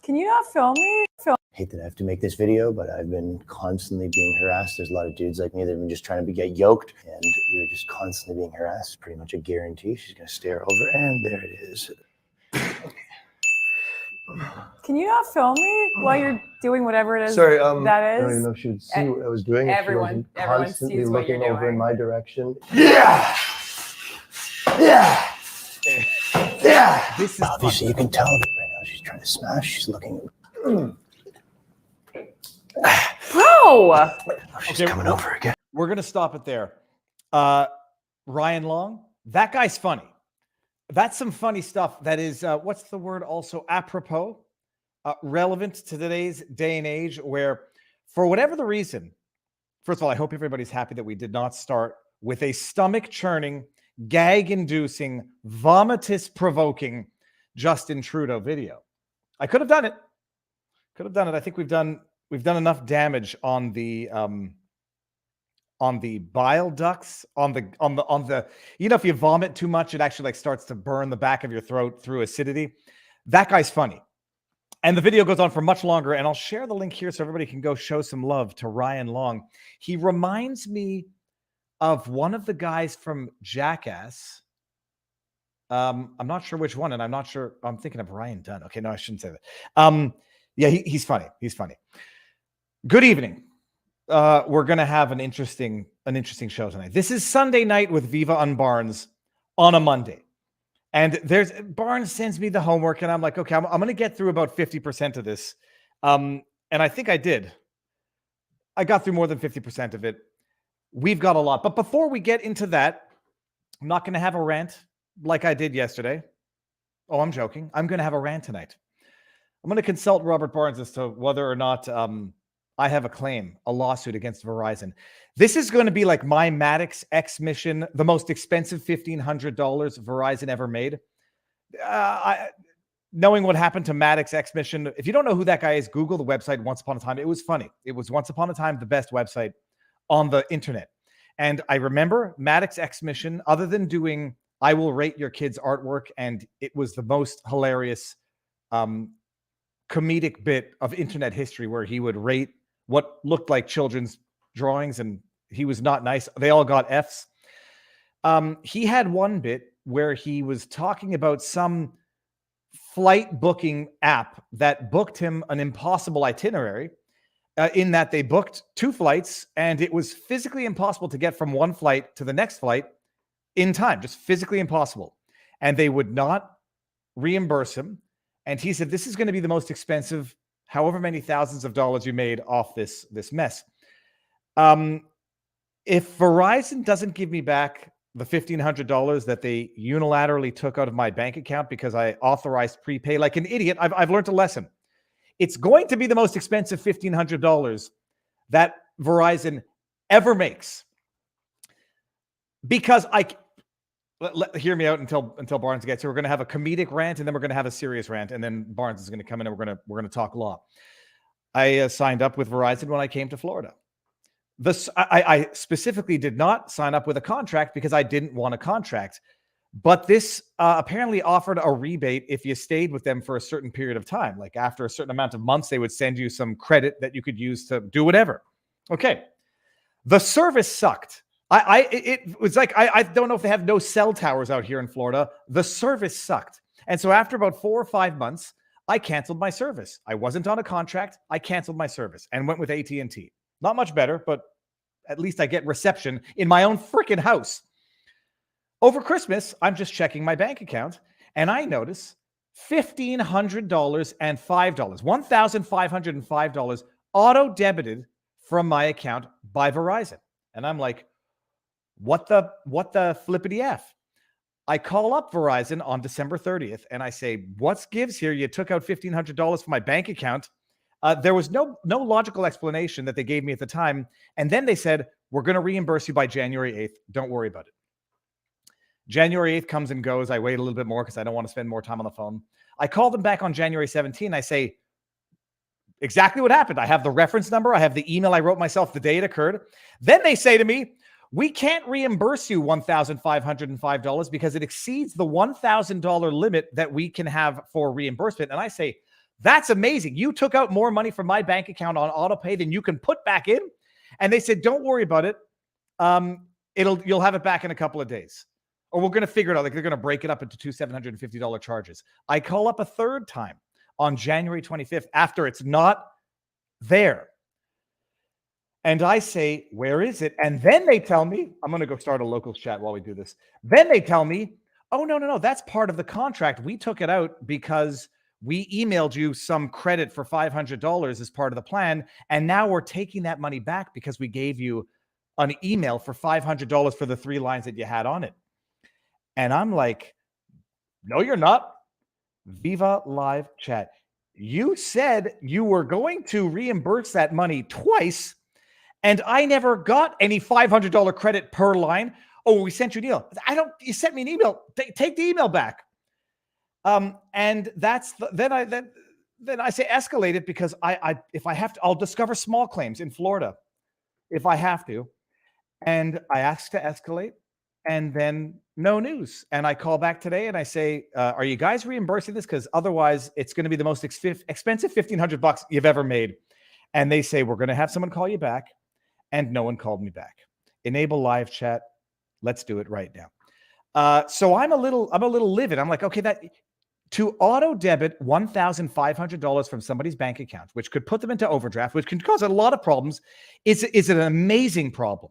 Can you not film me? Hate that I have to make this video, but I've been constantly being harassed. There's a lot of dudes like me that have been just trying to get yoked, and you're just constantly being harassed. Pretty much a guarantee. She's gonna stare over, and there it is. Can you not film me while you're doing whatever it is? Sorry, that is. I don't even know if she would see what I was doing. Everyone Constantly sees what you're looking over doing. in my direction. Yeah. This is obviously you can tell that right now she's trying to smash. She's looking. Bro! Oh, she's coming over again. We're going to stop it there. Ryan Long, that guy's funny. That's some funny stuff that is, what's the word also, apropos, relevant to today's day and age where, for whatever the reason, first of all, I hope everybody's happy that we did not start with a stomach-churning, gag-inducing, vomitous-provoking Justin Trudeau video. I could have done it. I think we've done enough damage on the bile ducts, on the if you vomit too much, it actually starts to burn the back of your throat through acidity. That guy's funny. And the video goes on for much longer, and I'll share the link here so everybody can go show some love to Ryan Long. He reminds me of one of the guys from Jackass. I'm not sure which one, and I'm not sure. I'm thinking of Ryan Dunn. Okay, no, I shouldn't say that. Yeah, he's funny. He's funny. Good evening. We're gonna have an interesting show tonight. This is Sunday night with Viva Barnes on a Monday, and Barnes sends me the homework, and I'm like, okay, I'm gonna get through about 50% of this, and I think I did. I got through more than 50% of it. We've got a lot, but before we get into that, I'm not gonna have a rant like I did yesterday. Oh, I'm joking. I'm gonna have a rant tonight. I'm going to consult Robert Barnes as to whether or not I have a lawsuit against Verizon. This is going to be like my Maddox X mission, the most expensive $1,500 Verizon ever made. Knowing what happened to Maddox X mission, if you don't know who that guy is, Google the website Once Upon a Time. It was funny. It was Once Upon a Time the best website on the internet. And I remember Maddox X mission, other than doing I Will Rate Your Kids' artwork, and it was the most hilarious comedic bit of internet history where he would rate what looked like children's drawings, and he was not nice. They all got Fs. He had one bit where he was talking about some flight booking app that booked him an impossible itinerary, in that they booked 2 flights, and it was physically impossible to get from one flight to the next flight in time, just physically impossible. And they would not reimburse him. And he said, this is going to be the most expensive, however many thousands of dollars you made off this mess. If Verizon doesn't give me back the $1,500 that they unilaterally took out of my bank account because I authorized prepay like an idiot, I've learned a lesson. It's going to be the most expensive $1,500 that Verizon ever makes. Because hear me out until Barnes gets here. We're going to have a comedic rant, and then we're going to have a serious rant, and then Barnes is going to come in, and we're going to talk law. I signed up with Verizon when I came to Florida. I specifically did not sign up with a contract because I didn't want a contract, but this apparently offered a rebate if you stayed with them for a certain period of time. Like after a certain amount of months, they would send you some credit that you could use to do whatever. Okay, the service sucked. It was like, I don't know if they have no cell towers out here in Florida. The service sucked. And so after about 4 or 5 months, I canceled my service. I wasn't on a contract. I canceled my service and went with AT&T. Not much better, but at least I get reception in my own freaking house. Over Christmas, I'm just checking my bank account, and I notice $1,500 and $5, $1,505 auto-debited from my account by Verizon. And I'm like, what the flippity F? I call up Verizon on December 30th and I say, what gives here? You took out $1,500 from my bank account. There was no logical explanation that they gave me at the time. And then they said, we're going to reimburse you by January 8th. Don't worry about it. January 8th comes and goes. I wait a little bit more because I don't want to spend more time on the phone. I call them back on January 17th. I say, exactly what happened. I have the reference number. I have the email I wrote myself the day it occurred. Then they say to me, we can't reimburse you $1,505 because it exceeds the $1,000 limit that we can have for reimbursement. And I say, That's amazing. You took out more money from my bank account on auto pay than you can put back in. And they said, don't worry about it. You'll have it back in a couple of days. Or we're going to figure it out. Like they're going to break it up into two $750 charges. I call up a third time on January 25th after it's not there. And I say, where is it? And then they tell me, I'm going to go start a locals chat while we do this. Then they tell me, oh, no, that's part of the contract. We took it out because we emailed you some credit for $500 as part of the plan. And now we're taking that money back because we gave you an email for $500 for the 3 lines that you had on it. And I'm like, no, you're not. Viva live chat. You said you were going to reimburse that money twice, and I never got any $500 credit per line. Oh, we sent you an email. You sent me an email. Take the email back. And that's then I say escalate it because if I have to, I'll discover small claims in Florida if I have to. And I ask to escalate, and then no news. And I call back today and I say, are you guys reimbursing this? Because otherwise it's going to be the most expensive $1,500 you've ever made. And they say, we're going to have someone call you back. And no one called me back. Enable live chat. Let's do it right now. So I'm a little livid. I'm like, okay, that to auto debit $1,500 from somebody's bank account, which could put them into overdraft, which can cause a lot of problems, is an amazing problem.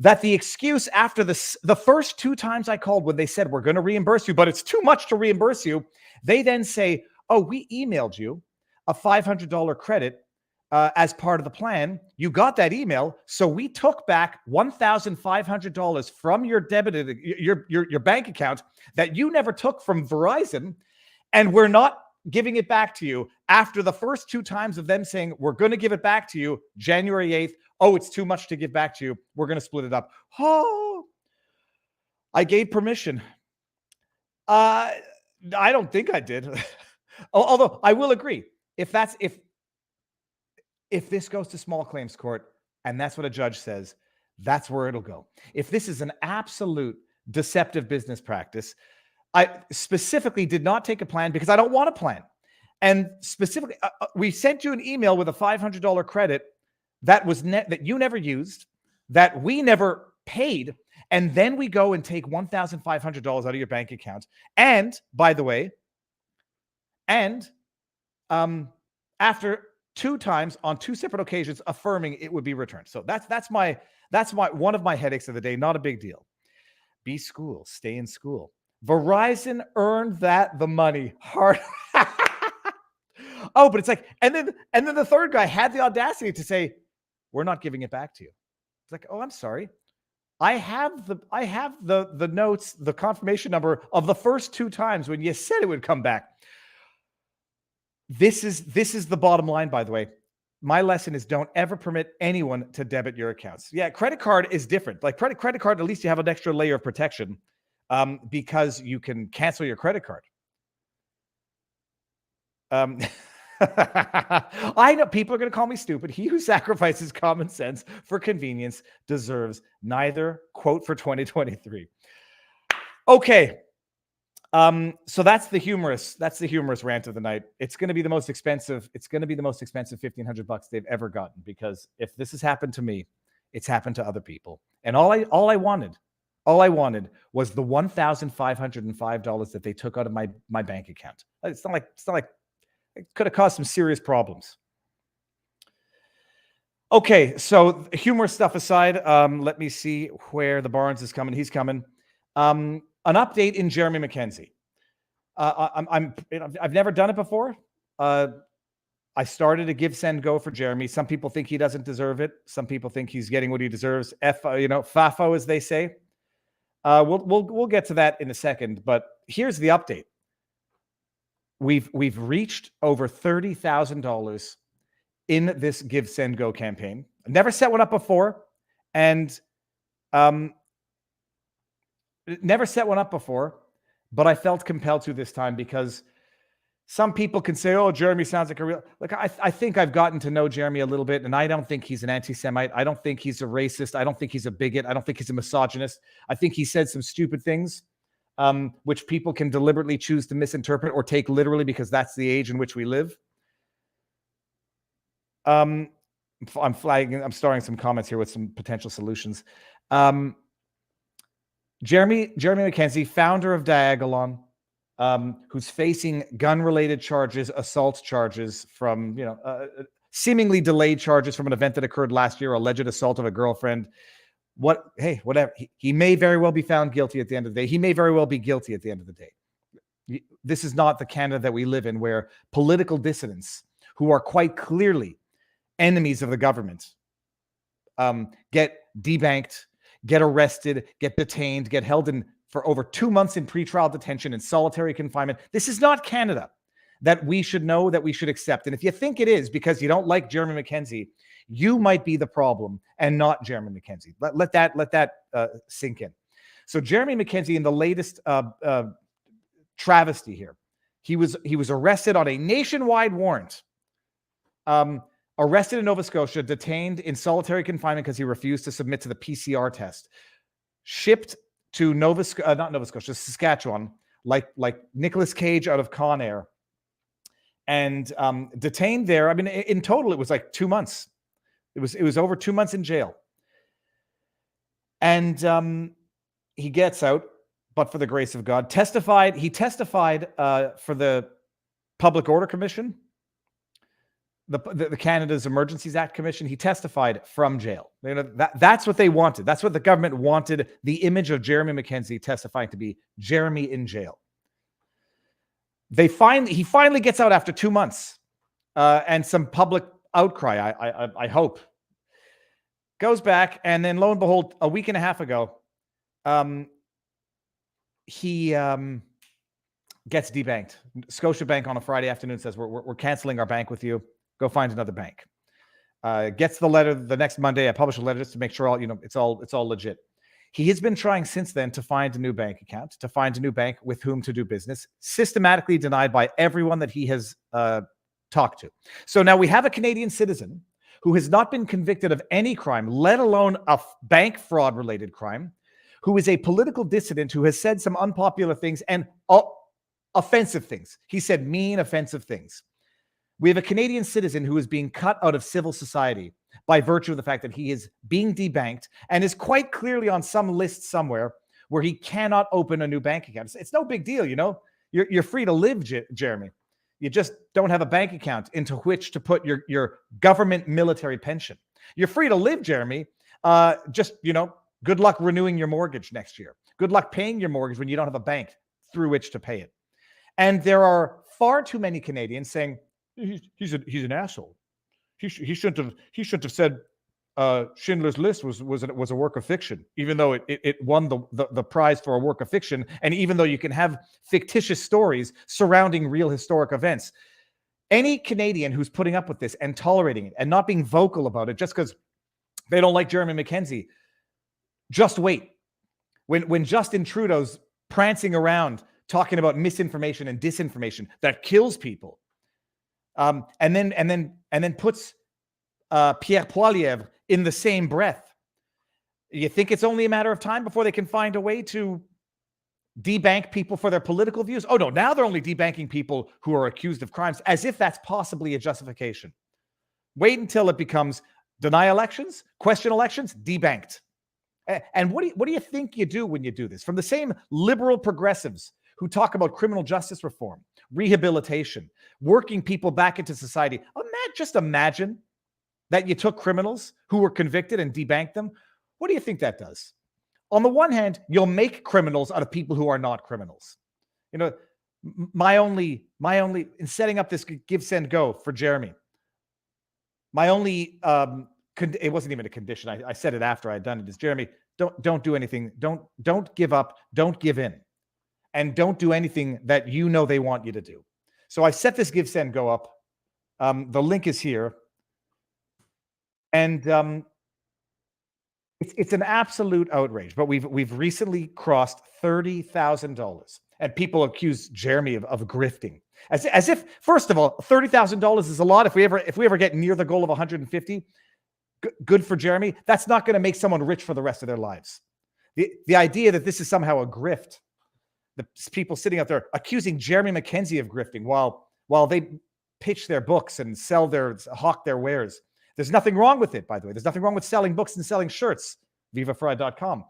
That the excuse after the first 2 times I called when they said, we're going to reimburse you, but it's too much to reimburse you. They then say, oh, we emailed you a $500 credit as part of the plan. You got that email. So we took back $1,500 from your debited, your bank account that you never took from Verizon. And we're not giving it back to you after the first 2 times of them saying, we're going to give it back to you January 8th. Oh, it's too much to give back to you. We're going to split it up. Oh, I gave permission. I don't think I did. Although I will agree, if this goes to small claims court and that's what a judge says, that's where it'll go. If this is an absolute deceptive business practice, I specifically did not take a plan because I don't want a plan. And specifically, we sent you an email with a $500 credit that was that you never used, that we never paid, and then we go and take $1,500 out of your bank account. And by the way, after 2 times on 2 separate occasions affirming it would be returned. So that's one of my headaches of the day. Not a big deal. Be school, stay in school. Verizon earned the money hard. Oh, but it's like, and then the third guy had the audacity to say, we're not giving it back to you. It's like, oh, I'm sorry. I have the notes, the confirmation number of the first 2 times when you said it would come back. This is the bottom line, by the way. My lesson is don't ever permit anyone to debit your accounts. Yeah, credit card is different. Like credit card, at least you have an extra layer of protection because you can cancel your credit card. I know people are going to call me stupid. He who sacrifices common sense for convenience deserves neither. Quote for 2023. Okay. So that's the humorous rant of the night. It's going to be the most expensive. It's going to be the most expensive $1,500 they've ever gotten, because if this has happened to me, it's happened to other people. And all I wanted was the $1,505 that they took out of my bank account. It's not like it could have caused some serious problems. Okay, so humorous stuff aside, let me see where the Barnes is coming. He's coming. An update in Jeremy McKenzie. I've never done it before. I started a give, send, go for Jeremy. Some people think he doesn't deserve it. Some people think he's getting what he deserves. FAFO, as they say. We'll get to that in a second. But here's the update. We've reached over $30,000 in this give, send, go campaign. Never set one up before, and never set one up before, but I felt compelled to this time because some people can say, oh, Jeremy sounds like a real... Like, I think I've gotten to know Jeremy a little bit, and I don't think he's an anti-Semite. I don't think he's a racist. I don't think he's a bigot. I don't think he's a misogynist. I think he said some stupid things. which people can deliberately choose to misinterpret or take literally because that's the age in which we live. I'm starting some comments here with some potential solutions. Jeremy McKenzie, founder of Diagolon, who's facing gun-related charges, assault charges from, seemingly delayed charges from an event that occurred last year, alleged assault of a girlfriend. Whatever. He may very well be found guilty at the end of the day. He may very well be guilty at the end of the day. This is not the Canada that we live in, where political dissidents who are quite clearly enemies of the government get debanked, get arrested, get detained, get held in for over 2 months in pretrial detention and solitary confinement. This is not Canada that we should know, that we should accept. And if you think it is because you don't like Jeremy McKenzie, you might be the problem and not Jeremy McKenzie. Let that sink in. So Jeremy McKenzie, in the latest travesty here, he was arrested on a nationwide warrant, arrested in Nova Scotia, detained in solitary confinement because he refused to submit to the PCR test, shipped to Saskatchewan, like Nicholas Cage out of Con Air, and detained there. I mean, in total, it was like 2 months. It was over 2 months in jail. And he gets out, but for the grace of God. He testified for the Public Order Commission, the Canada's Emergencies Act Commission. He testified from jail. That's what they wanted. That's what the government wanted, the image of Jeremy McKenzie testifying to be Jeremy in jail. He finally gets out after 2 months and some public outcry, I hope. Goes back, and then lo and behold, a week and a half ago, he gets debanked. Scotiabank on a Friday afternoon says, we're canceling our bank with you. Go find another bank. Gets the letter the next Monday. I publish a letter just to make sure it's all legit. He has been trying since then to find a new bank account, to find a new bank with whom to do business, systematically denied by everyone that he has talked to. So now we have a Canadian citizen who has not been convicted of any crime, let alone a bank fraud related crime, who is a political dissident who has said some unpopular things and offensive things. He said mean, offensive things. We have a Canadian citizen who is being cut out of civil society by virtue of the fact that he is being debanked and is quite clearly on some list somewhere where he cannot open a new bank account. It's no big deal, You're free to live, Jeremy. You just don't have a bank account into which to put your government military pension. You're free to live, Jeremy. Good luck renewing your mortgage next year. Good luck paying your mortgage when you don't have a bank through which to pay it. And there are far too many Canadians saying, he's an asshole. He shouldn't have said Schindler's List was a work of fiction, even though it won the prize for a work of fiction, and even though you can have fictitious stories surrounding real historic events. Any Canadian who's putting up with this and tolerating it and not being vocal about it just because they don't like Jeremy McKenzie, just wait. When Justin Trudeau's prancing around talking about misinformation and disinformation that kills people, and then puts Pierre Poilievre in the same breath, you think it's only a matter of time before they can find a way to debank people for their political views? Oh no, now they're only debanking people who are accused of crimes, as if that's possibly a justification. Wait until it becomes deny elections, question elections, debanked. And what do you think you do when you do this? From the same liberal progressives who talk about criminal justice reform, rehabilitation, working people back into society. Just imagine that you took criminals who were convicted and debanked them. What do you think that does? On the one hand, you'll make criminals out of people who are not criminals. My only in setting up this give, send, go for Jeremy, my only it wasn't even a condition. I said it after I had done it. Is Jeremy, don't do anything. Don't give up. Don't give in. And don't do anything that they want you to do. So I set this give, send, go up. The link is here. And it's an absolute outrage. But we've recently crossed $30,000. And people accuse Jeremy of grifting. As if, first of all, $30,000 is a lot. If we ever get near the goal of 150, good for Jeremy. That's not going to make someone rich for the rest of their lives. The idea that this is somehow a grift, the people sitting out there accusing Jeremy McKenzie of grifting while they pitch their books and hawk their wares. There's nothing wrong with it, by the way. There's nothing wrong with selling books and selling shirts. VivaFry.com.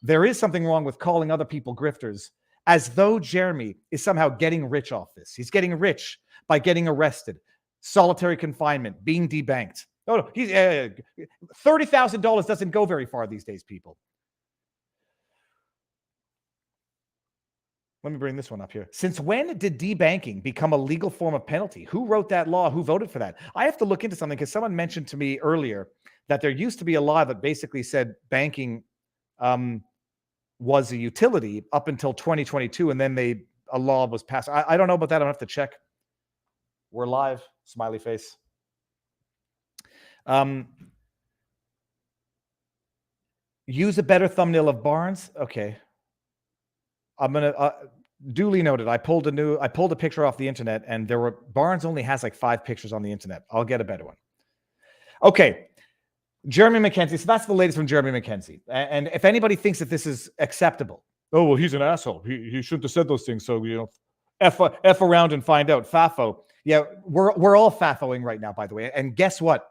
There is something wrong with calling other people grifters, as though Jeremy is somehow getting rich off this. He's getting rich by getting arrested, solitary confinement, being debanked. Oh, no, he's $30,000 doesn't go very far these days, people. Let me bring this one up here. Since when did debanking become a legal form of penalty? Who wrote that law? Who voted for that? I have to look into something because someone mentioned to me earlier that there used to be a law that basically said banking was a utility up until 2022, and then a law was passed. I don't know about that. I'll have to check. We're live. Smiley face. Use a better thumbnail of Barnes. Okay. I'm gonna duly noted. I pulled a picture off the internet, and Barnes only has like 5 pictures on the internet. I'll get a better one. Okay, Jeremy McKenzie. So that's the latest from Jeremy McKenzie. And if anybody thinks that this is acceptable, oh well, he's an asshole. He shouldn't have said those things. So f around and find out. Fafo. Yeah, we're all fafoing right now, by the way. And guess what?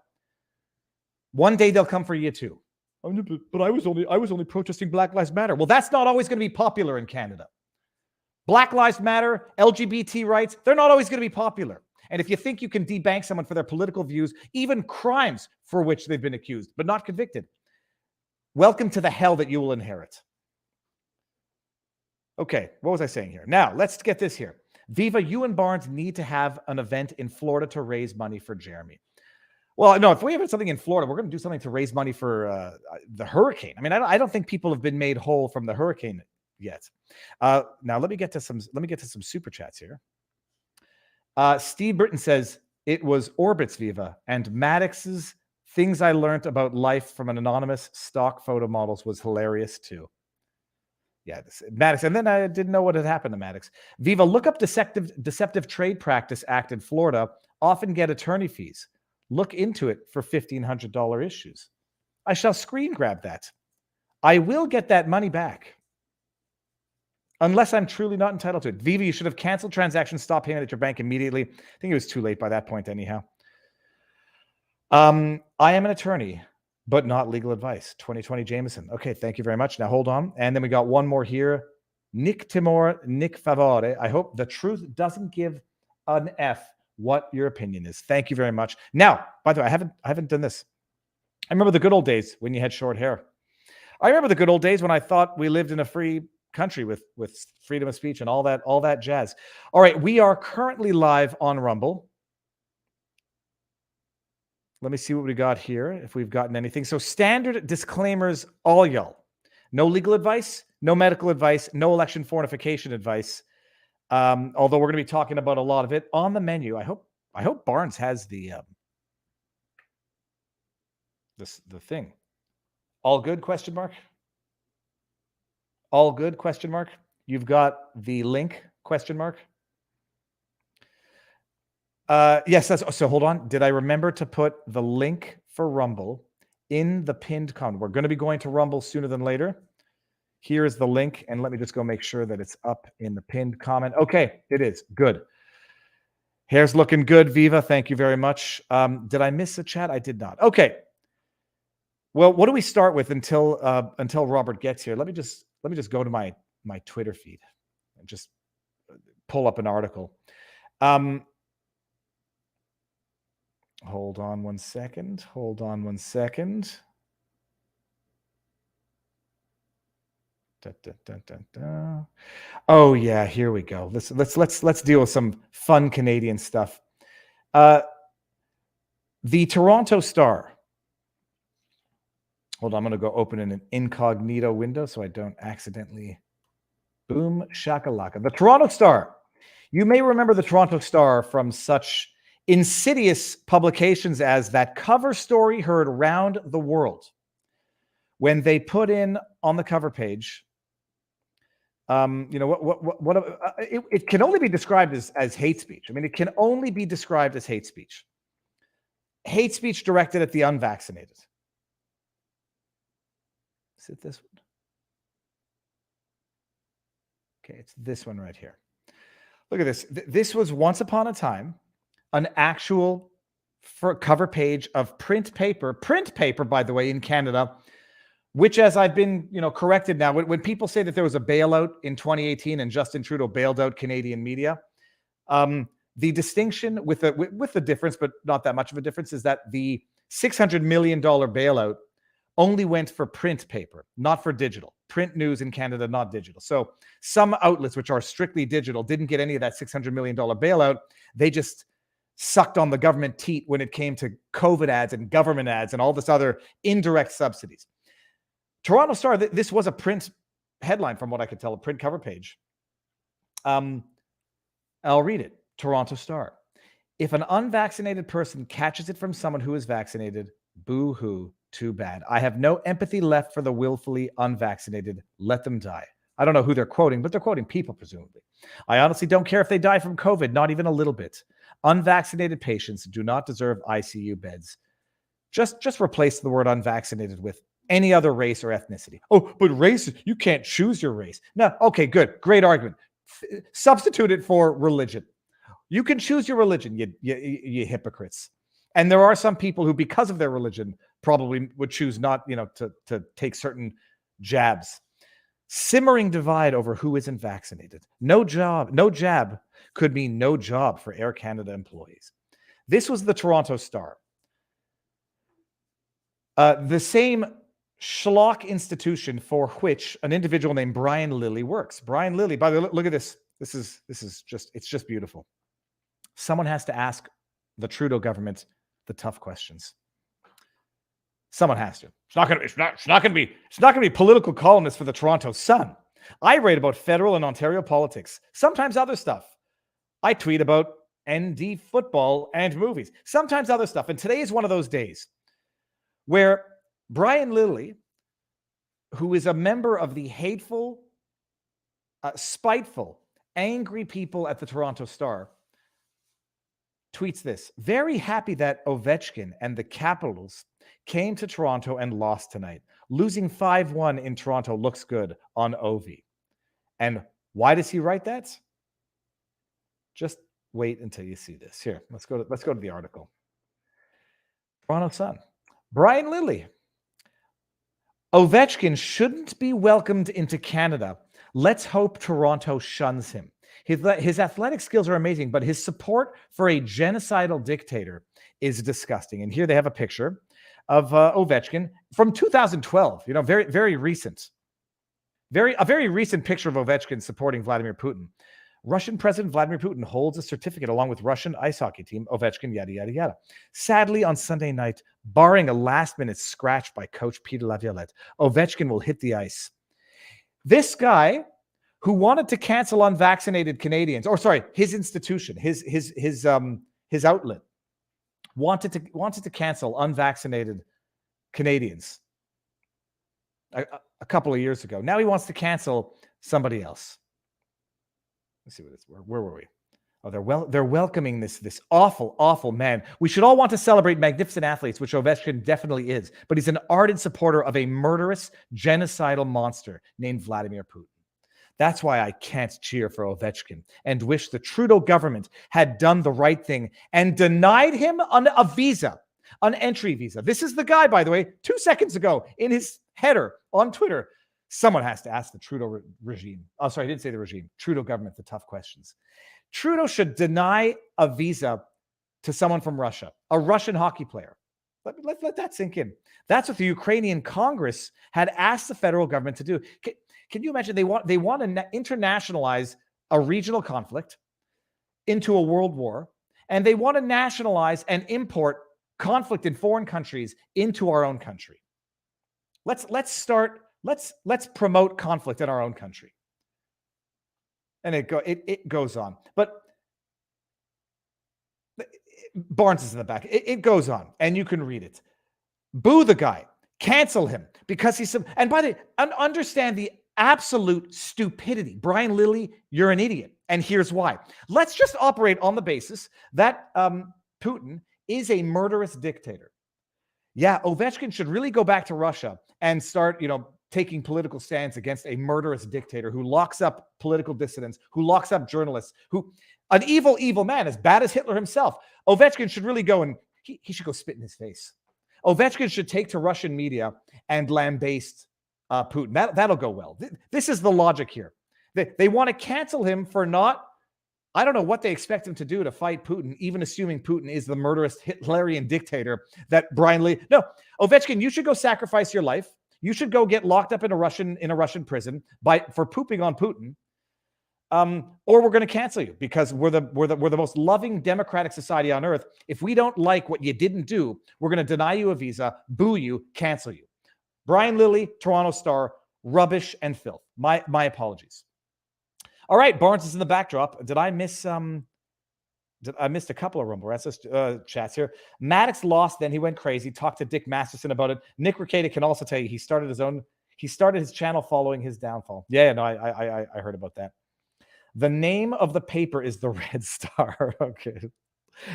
One day they'll come for you too. But I was only protesting Black Lives Matter. Well, that's not always going to be popular in Canada. Black Lives Matter, LGBT rights, they're not always going to be popular. And if you think you can debank someone for their political views, even crimes for which they've been accused, but not convicted, welcome to the hell that you will inherit. Okay, what was I saying here? Now, let's get this here. Viva, you and Barnes need to have an event in Florida to raise money for Jeremy. Well, no, if we have something in Florida, we're going to do something to raise money for the hurricane. I mean, I don't think people have been made whole from the hurricane yet. Now, let me get to some super chats here. Steve Britton says it was Orbit's Viva and Maddox's things I learned about life from an anonymous stock photo models was hilarious too. Yeah, Maddox. And then I didn't know what had happened to Maddox. Viva, look up Deceptive Trade Practice Act in Florida. Often get attorney fees. Look into it for $1,500 issues. I shall screen grab that. I will get that money back. Unless I'm truly not entitled to it. Viva, you should have canceled transactions, stop payment at your bank immediately. I think it was too late by that point anyhow. I am an attorney, but not legal advice. 2020 Jameson. Okay, thank you very much. Now hold on. And then we got one more here. Nick Timor, Nick Favore. I hope the truth doesn't give an F what your opinion is. Thank you very much. Now, by the way, I haven't done this. I remember the good old days when you had short hair. I remember the good old days when I thought we lived in a free country with freedom of speech and all that jazz. All right, we are currently live on Rumble. Let me see what we got here, if we've gotten anything. So standard disclaimers, all y'all. No legal advice, no medical advice, no election fortification advice. Although we're going to be talking about a lot of it on the menu. I hope Barnes has the thing. All good? Question mark. All good? Question mark. You've got the link? Question mark. Yes. So hold on. Did I remember to put the link for Rumble in the pinned comment? We're going to be going to Rumble sooner than later. Here is the link, and let me just go make sure that it's up in the pinned comment. Okay, it is. Good. Hair's looking good, Viva. Thank you very much. Did I miss a chat? I did not. Okay. Well, what do we start with until Robert gets here? Let me just go to my Twitter feed and just pull up an article. Hold on one second. Oh yeah, here we go. Let's deal with some fun Canadian stuff. The Toronto Star. Hold on, I'm going to go open in an incognito window so I don't accidentally. Boom shakalaka. The Toronto Star. You may remember the Toronto Star from such insidious publications as that cover story heard around the world when they put in on the cover page. It can only be described as hate speech. I mean, it can only be described as hate speech. Hate speech directed at the unvaccinated. Is it this one? Okay, it's this one right here. Look at this. This was once upon a time an actual cover page of print paper, by the way, in Canada, which, as I've been, corrected now, when people say that there was a bailout in 2018 and Justin Trudeau bailed out Canadian media, the distinction with the difference, but not that much of a difference, is that the $600 million bailout only went for print paper, not for digital. Print news in Canada, not digital. So some outlets which are strictly digital didn't get any of that $600 million bailout. They just sucked on the government teat when it came to COVID ads and government ads and all this other indirect subsidies. Toronto Star, this was a print headline from what I could tell, a print cover page. I'll read it. Toronto Star. If an unvaccinated person catches it from someone who is vaccinated, boo-hoo, too bad. I have no empathy left for the willfully unvaccinated. Let them die. I don't know who they're quoting, but they're quoting people, presumably. I honestly don't care if they die from COVID, not even a little bit. Unvaccinated patients do not deserve ICU beds. Just replace the word unvaccinated with any other race or ethnicity. Oh, but race, you can't choose your race. No, okay, good. Great argument. Substitute it for religion. You can choose your religion, you hypocrites. And there are some people who, because of their religion, probably would choose not, to take certain jabs. Simmering divide over who isn't vaccinated. No jab could mean no job for Air Canada employees. This was the Toronto Star. The same schlock institution for which an individual named Brian Lilly works. Brian Lilly, by the way, look at this. This is just beautiful. Someone has to ask the Trudeau government the tough questions. Someone has to. It's not going to be political columnists for the Toronto Sun. I write about federal and Ontario politics, sometimes other stuff. I tweet about ND football and movies, sometimes other stuff. And today is one of those days where Brian Lilly, who is a member of the hateful, spiteful, angry people at the Toronto Star, tweets this: very happy that Ovechkin and the Capitals came to Toronto and lost tonight. Losing 5-1 in Toronto looks good on Ovi. And why does he write that? Just wait until you see this. Here, let's go to the article. Toronto Sun. Brian Lilly. Ovechkin shouldn't be welcomed into Canada. Let's hope Toronto shuns him. His athletic skills are amazing, but his support for a genocidal dictator is disgusting. And here they have a picture of Ovechkin from 2012. Very, very recent. A very recent picture of Ovechkin supporting Vladimir Putin. Russian President Vladimir Putin holds a certificate along with Russian ice hockey team Ovechkin, yada, yada, yada. Sadly, on Sunday night, barring a last-minute scratch by coach Peter Laviolette, Ovechkin will hit the ice. This guy who wanted to cancel unvaccinated Canadians, his institution, his outlet, wanted to cancel unvaccinated Canadians a couple of years ago. Now he wants to cancel somebody else. Let's see where were we? Oh, they're welcoming this awful man. We should all want to celebrate magnificent athletes, which Ovechkin definitely is, but he's an ardent supporter of a murderous, genocidal monster named Vladimir Putin. That's why I can't cheer for Ovechkin and wish the Trudeau government had done the right thing and denied him an entry visa. This is the guy, by the way, 2 seconds ago in his header on Twitter. Someone has to ask the Trudeau regime. Oh, sorry, I didn't say the regime. Trudeau government, the tough questions. Trudeau should deny a visa to someone from Russia, a Russian hockey player. Let that sink in. That's what the Ukrainian Congress had asked the federal government to do. Can you imagine? They want to internationalize a regional conflict into a world war, and they want to nationalize and import conflict in foreign countries into our own country. Let's promote conflict in our own country. And it goes on. But Barnes is in the back. It goes on, and you can read it. Boo the guy. Cancel him because he's some. And by the way, understand the absolute stupidity. Brian Lilly, you're an idiot. And here's why. Let's just operate on the basis that Putin is a murderous dictator. Yeah, Ovechkin should really go back to Russia and start, taking political stands against a murderous dictator who locks up political dissidents, who locks up journalists, who an evil, evil man, as bad as Hitler himself. Ovechkin should really go and he should go spit in his face. Ovechkin should take to Russian media and lambaste Putin. That'll go well. This is the logic here. They want to cancel him for not, I don't know what they expect him to do to fight Putin, even assuming Putin is the murderous Hitlerian dictator that Brian Lee. No, Ovechkin, you should go sacrifice your life. You should go get locked up in a Russian prison for pooping on Putin. Or we're going to cancel you because we're the most loving democratic society on earth. If we don't like what you didn't do, we're going to deny you a visa, boo you, cancel you. Brian Lilly, Toronto Star, rubbish and filth. My apologies. All right, Barnes is in the backdrop. Did I miss I missed a couple of Rumble chats here. Maddox lost, then he went crazy. Talked to Dick Masterson about it. Nick Ricada can also tell you he started his channel following his downfall. Yeah, no, I heard about that. The name of the paper is the Red Star. Okay.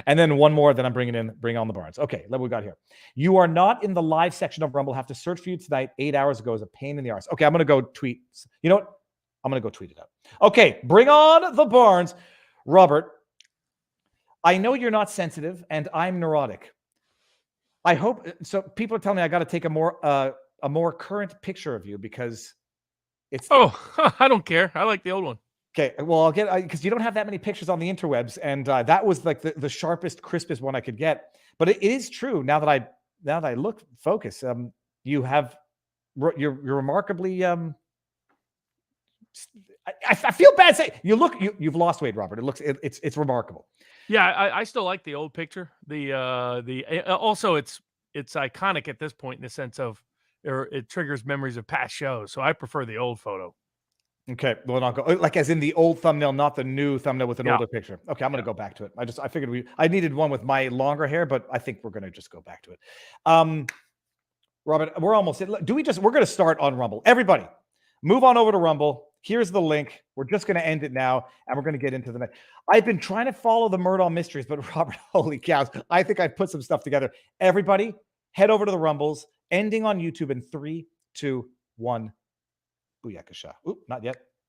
And then one more that I'm bring on the Barnes. Okay, what we got here. You are not in the live section of Rumble. Have to search for you tonight. 8 hours ago is a pain in the arse. Okay, I'm going to go tweet. You know what? I'm going to go tweet it out. Okay, bring on the Barnes. Robert, I know you're not sensitive and I'm neurotic. I hope so. People are telling me I got to take a more current picture of you because it's. Oh, I don't care. I like the old one. Okay, well, I'll get because you don't have that many pictures on the interwebs, and that was like the sharpest, crispest one I could get. But it is true now that I look focus. You're remarkably. I feel bad saying you've lost weight, Robert. It's remarkable. Yeah, I still like the old picture. Also it's iconic at this point in the sense of it triggers memories of past shows. So I prefer the old photo. Okay, well, I'll go like as in the old thumbnail, not the new thumbnail with an older picture. Okay, I'm going to go back to it. I figured I needed one with my longer hair, but I think we're going to just go back to it. Robert, we're almost. We're going to start on Rumble. Everybody, move on over to Rumble. Here's the link. We're just going to end it now, and we're going to get into the next. I've been trying to follow the Murdaugh mysteries, but Robert, holy cows, I think I've put some stuff together. Everybody, head over to the Rumbles, ending on YouTube in 3, 2, 1. Booyakasha. Oop, not yet.